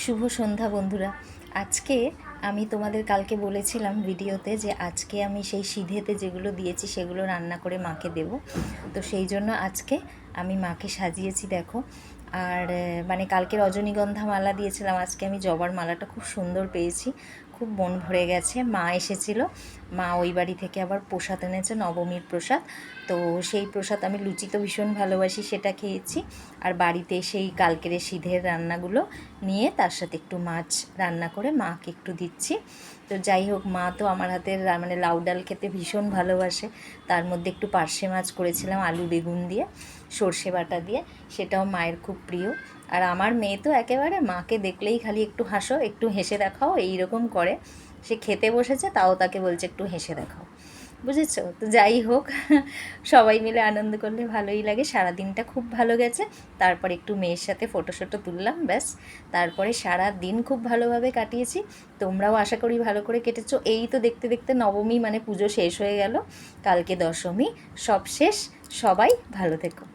শুভ সন্ধ্যা বন্ধুরা। আজকে আমি তোমাদের কালকে বলেছিলাম ভিডিওতে যে আজকে আমি সেই সিধেতে যেগুলো দিয়েছি সেগুলো রান্না করে মাকে দেব। তো সেই জন্য আজকে আমি মাকে সাজিয়েছি দেখো। আর মানে কালকে রজনীগন্ধা মালা দিয়েছিলাম, আজকে আমি জবার মালাটা খুব সুন্দর পেয়েছি, খুব মন ভরে গেছে। মা এসেছিল, মা ওই বাড়ি থেকে আবার প্রসাদ এনেছে, নবমীর প্রসাদ। তো সেই প্রসাদ আমি লুচি তো ভীষণ ভালোবাসি, সেটা খেয়েছি। আর বাড়িতে সেই কালকের সিধের রান্নাগুলো নিয়ে তার সাথে একটু মাছ রান্না করে মাকে একটু দিচ্ছি। তো যাই হোক, মা তো আমার হাতের মানে লাউ ডাল খেতে ভীষণ ভালোবাসে। তার মধ্যে একটু পার্শে মাছ করেছিলাম আলু বেগুন দিয়ে, সর্ষে বাটা দিয়ে, সেটাও মায়ের খুব প্রিয়। আর আমার মেয়ে তো একেবারে মাকে দেখলেই খালি একটু হাসো, একটু হেসে দেখাও, এই রকম করে। সে খেতে বসেছে, তাও তাকে বলছে একটু হেসে দেখাও, বুঝেছো? তো যাই হোক, সবাই মিলে আনন্দ করলে ভালোই লাগে। সারাদিনটা খুব ভালো গেছে। তারপর একটু মেয়ের সাথে ফটো তুললাম, ব্যাস। তারপরে সারা দিন খুব ভালোভাবে কাটিয়েছি। তোমরাও আশা করি ভালো করে কেটেছো। এই তো দেখতে দেখতে নবমী মানে পুজো শেষ হয়ে গেল, কালকে দশমী, সব শেষ। সবাই ভালো থেকো।